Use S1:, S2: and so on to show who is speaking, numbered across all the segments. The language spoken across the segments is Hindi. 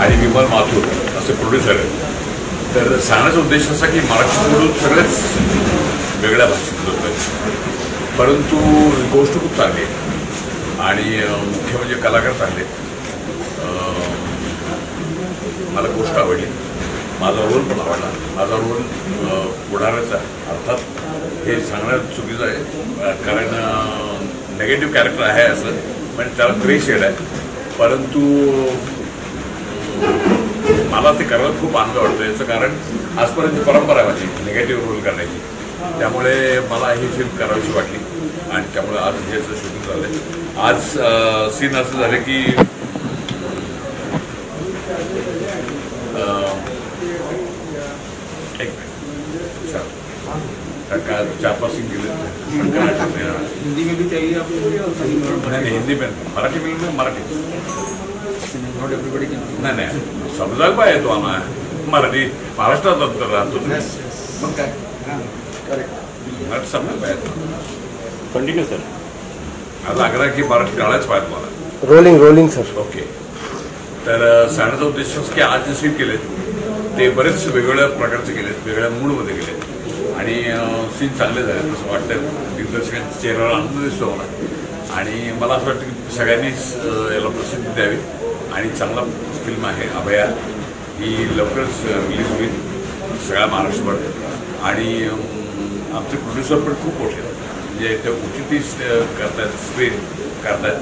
S1: आणि विमल माथुर असे प्रोड्युसर आहेत. तर सांगण्याचा उद्देश असा की मराठीमधून सगळेच वेगळ्या भाषेत होतं, परंतु गोष्ट खूप चांगली आहे आणि मुख्य म्हणजे कलाकार चांगले. मला गोष्ट आवडली, माझा रोल पण आवडला. माझा रोल पुढाऱ्याचा, अर्थात हे सांगणं चुकीचं आहे कारण नेगेटिव्ह कॅरेक्टर आहे असं, म्हणजे त्याला ग्रे शेड आहे, परंतु मला ते करायला खूप आनंद वाटतो. याचं कारण आजपर्यंत परंपरा आहे माझी निगेटिव्ह रोल करण्याची, त्यामुळे मला ही फिल्म करावीशी वाटली आणि त्यामुळे आज ह्याचं शूटिंग झालं आहे. आज सीन असं झालं की एक मिनिट 4-5 सीन गेले.
S2: हिंदी में भी चाहिए आपको?
S1: नहीं, हिंदी में मराठी फिल्म में मराठी
S2: नॉट एवरीबडी
S1: नाही नाही समजायला पाहिजे तो आम्हाला मराठी महाराष्ट्रात राहतो
S2: मग काय
S1: मराठी समजायला पाहिजे.
S3: Continue sir.
S1: आता आग्रह की मराठी कळायच पाहिजे मला.
S4: Rolling sir.
S1: ओके. तर सांगण्याचा उद्देश की आज जे सीन केलेत ते बरेच वेगवेगळ्या प्रकारचे केलेत, वेगळ्या मूडमध्ये केलेत आणि सीन चांगले झाले असं वाटतं. दिग्दर्शकांच्या चेहऱ्यावर आनंद दिसतो मला आणि मला असं वाटतं की सगळ्यांनीच याला प्रसिद्धी द्यावी आणि चांगला फिल्म आहे अभया. ही लवकरच रिलीज होईल सगळ्या महाराष्ट्रभर आणि आमचे प्रोड्युसर पण खूप मोठे आहेत, म्हणजे ते OTT करतात, स्क्रीन करतात.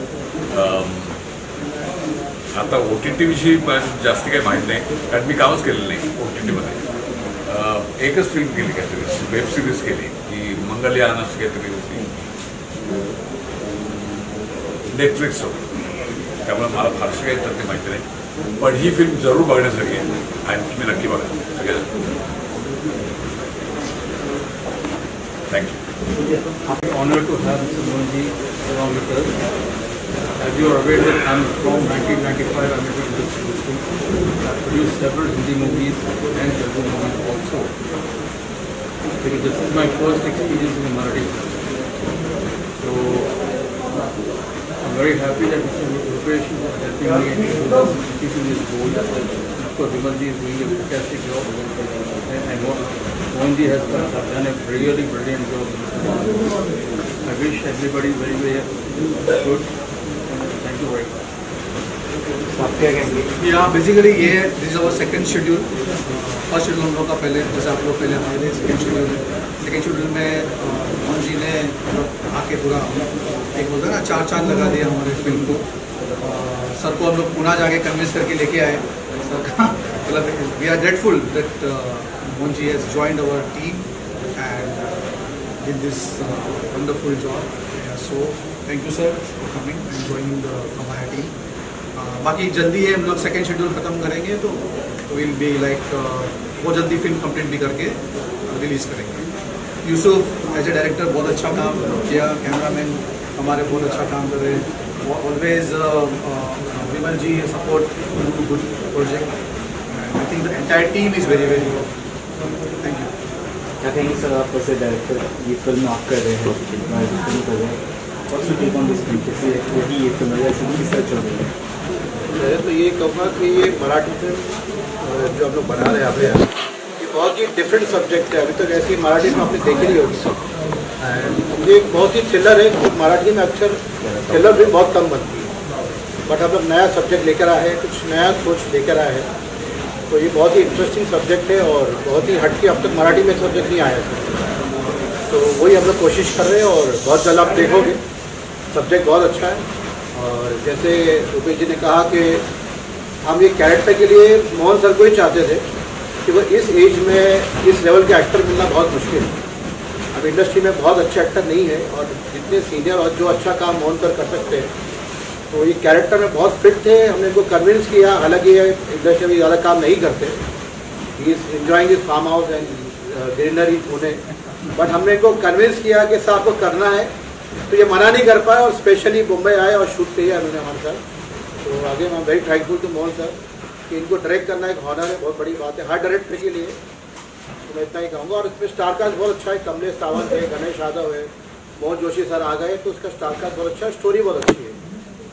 S1: आता OTT विषयी जास्त काही माहीत नाही कारण मी कामच केलेलं नाही OTTमध्ये. एकच फिल्म केली काहीतरी, वेब सिरीज केली की मंगलयान असं काहीतरी होती नेटफ्लिक्सवर, त्यामुळे मला फारसं काही तर ते माहिती नाही, पण ही फिल्म जरूर बघण्यासारखी आहे आणि तुम्ही नक्की बघा सगळेजण. Thank you.
S2: Honour to have Mohanji along with us. As you are aware that I'm from 1995 I'm into this industry. I've produced several Hindi movies and Telugu movies also. Because this is my first experience in the Marathi film. So I'm very happy that Mr. Rupesh is helping me in achieving this goal. Of course, Vimalji is doing a fantastic job, and Mohanji has done a really brilliant job. I wish everybody very, very good. Thank you very much.
S5: Yeah, basically this is our second schedule. First schedule हम लोग का पहले, जैसे आप लोग पहले हमारे लिए सेकेंड शेड्यूल में मोहन जी ने आके पूरा एक बोलते हैं ना चार लगा दिया हमारे फिल्म को. सर को हम लोग पुणे जाके कन्विंस करके लेके आए. सर का मतलब we are grateful that Mohan ji has joined our team and did this wonderful job. So thank you sir for coming and joining from our team. बाकी जल्दी है हम लोग सेकेंड शेड्यूल ख़त्म करेंगे तो विल बी लाइक बहुत जल्दी फिल्म कंप्लीट भी करके रिलीज़ करेंगे. यूसुफ एज ए डायरेक्टर बहुत अच्छा काम किया, कैमरामैन हमारे बहुत अच्छा काम कर रहे हैं. Always Vimal ji support good project. I think the entire team is very very good. Thank you.
S6: क्या कहेंगे सर, आप कैसे डायरेक्टर ये फिल्म आप कर रहे हैं, फिल्म कर रहे हैं, what's your take on this film, कैसे ये फिल्म या शुरू किस तरह चल रही है?
S7: मैं तो ये कहूँगा कि ये मराठी फिल्म जो हम लोग बना रहे हैं अभी, ये बहुत ही डिफरेंट सब्जेक्ट है. अभी तक ऐसी मराठी में आपने देखी नहीं होगी. ये बहुत ही थ्रिलर है. तो मराठी में अक्सर थ्रिलर फिल्म बहुत कम बनती है, बट हम लोग नया सब्जेक्ट लेकर आए हैं, कुछ नया सोच लेकर आए हैं. तो ये बहुत ही इंटरेस्टिंग सब्जेक्ट है और बहुत ही हटके अब तक मराठी में सब्जेक्ट नहीं आया था. तो वही हम लोग कोशिश कर रहे हैं और बहुत जल्द आप देखोगे. सब्जेक्ट बहुत अच्छा है और जैसे रुपेश जी ने कहा कि हम ये कैरेक्टर के लिए मोहन सर को ही चाहते थे कि वो इस एज में इस लेवल के एक्टर मिलना बहुत मुश्किल है. अब इंडस्ट्री में बहुत अच्छे एक्टर नहीं है और जितने सीनियर और जो अच्छा काम मोहन सर कर सकते हैं, तो ये कैरेक्टर में बहुत फिट थे. हमने इनको कन्विंस किया, हालांकि ये इंडस्ट्री में ज़्यादा काम नहीं करते. He is enjoying this farm house and greenery Pune, but हमने इनको कन्विंस किया कि सर आपको करना है, तो ये मना नहीं कर पाए और स्पेशली मुंबई आए और शूट किया उन्होंने हमारे साथ. तो आगे मैं very thankful to Mohan sir कि इनको डायरेक्ट करना एक हॉनर है, बहुत बड़ी बात है हर डायरेक्टर के लिए. तो मैं इतना ही कहूँगा. और इसमें स्टार कास्ट बहुत अच्छा है. कमलेश सावंत है, गणेश यादव है, मोहन जोशी सर आ गए, तो उसका स्टार कास्ट बहुत अच्छा है. स्टोरी बहुत अच्छी है.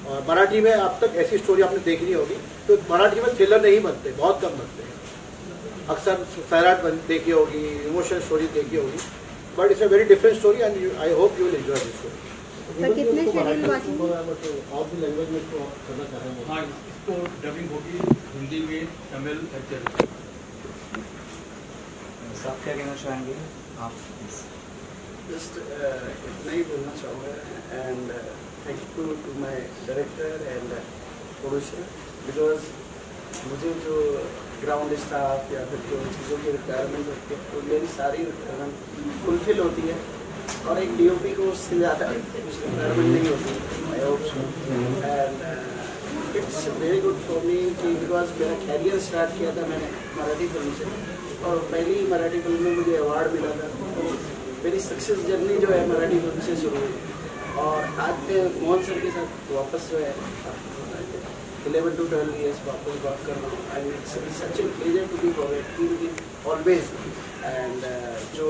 S7: और मराठी में अब तक ऐसी स्टोरी आपने देखी नहीं होगी, तो मराठी में थ्रिलर नहीं बनते, बहुत कम बनते हैं। अक्सर सैराट देखी होगी, इमोशनल स्टोरी देखी होगी, but it's a very different story and I hope you will enjoy this story.
S3: Sir कितने शेड्यूल बाकी हैं?
S2: और भी लैंग्वेज में इसको करना चाह रहे हैं? हाँ, इसको डबिंग होगी हिंदी में, तमिल और तेलुगु।
S6: आप क्या कहना चाहेंगे आप?
S4: जस्ट इतना ही बोलना चाहूँगा and thank you to my director and producer, because मुझे जो ग्राउंड स्टाफ या फिर जो चीज़ों की रिक्वायरमेंट होती है वो मेरी सारी फुलफिल होती है, और एक DOP को उससे ज़्यादा कुछ रिक्वायरमेंट नहीं होती। I hope so and it's very good for me कि बिकॉज मेरा कैरियर स्टार्ट किया था मैंने मराठी फिल्म से, और पहली मराठी फिल्म में मुझे अवार्ड मिला था। तो मेरी सक्सेस जर्नी जो है मराठी फिल्म से शुरू हुई, और आज मैं मोहन सर के साथ वापस जो है 11 to 12 years वापस बात कर रहा हूँ, and it's such a pleasure to be working with always. And जो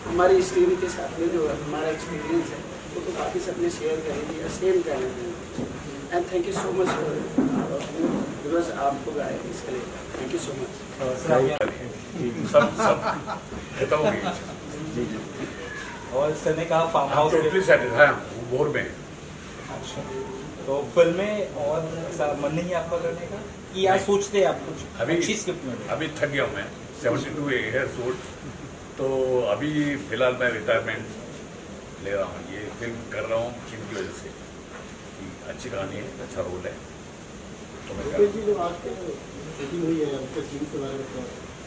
S4: हमारी इस टीम के साथ में जो हमारा एक्सपीरियंस है वो तो बाकी सबने शेयर करेंगे या सेम करेंगे। And thank you so much because आपको गाए इसके लिए थैंक यू सो मच।
S1: सब खत्म हो गई।
S6: और सर ने कहा फार्म हाउस
S1: टोटली सेटिस्फाई हूँ, बोर में।
S6: अच्छा, तो फिल्में और ऐसा मन नहीं है आपका करने का कि यार सोचते हैं आप कुछ अच्छी स्क्रिप्ट में?
S1: अभी थक गया हूँ मैं, 72 ईयर्स ओल्ड, तो अभी फिलहाल मैं रिटायरमेंट ले रहा हूँ। ये फिल्म कर रहा हूँ इनकी वजह से कि अच्छी कहानी है, अच्छा रोल है, तो मैं कर रहा हूँ।
S2: जो आज के शूटिंग हुई है उसके सीन के बारे में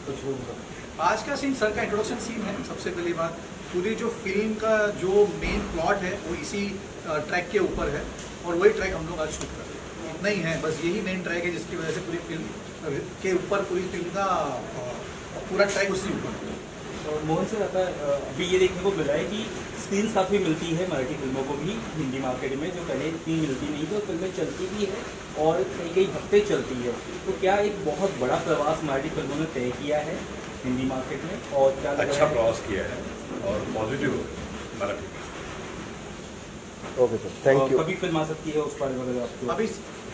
S2: कुछ होगा?
S5: आज का सीन सर का इंट्रोडक्शन सीन है। सबसे पहली बात, पूरी जो फिल्म का जो मेन प्लॉट है वो इसी ट्रैक के ऊपर है, और वही ट्रैक हम लोग आज शूट कर रहे हैं। इतना ही है, बस यही मेन ट्रैक है जिसकी वजह से पूरी फिल्म के ऊपर पूरी फिल्म का पूरा ट्रैक उसी ऊपर है।
S6: और मोहन सर आता अभी ये देखने को मिल रहा है कि स्क्रीन्स काफ़ी मिलती है मराठी फिल्मों को भी हिंदी मार्केट में, जो पहले इतनी मिलती नहीं थी, और फिल्में चलती भी है और कई कई हफ्ते चलती है। तो क्या एक बहुत बड़ा प्रवास मराठी फिल्मों ने तय किया है हिंदी मार्केट में, और क्या
S1: अच्छा प्रयास किया है और positive Marathi.
S8: Okay sir, thank you.
S6: कभी फिल्म आ सकती है उस बारे में अगर आपको?
S5: अभी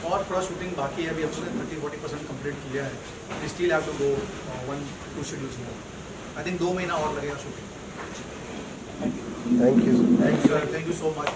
S5: और थोड़ा शूटिंग बाकी है, अभी हमने 30-40% कंप्लीट किया है। Still have to go 1-2 schedules more. I think 2 महीना और लगेगा shooting.
S8: Thank you.
S5: Thank you so much.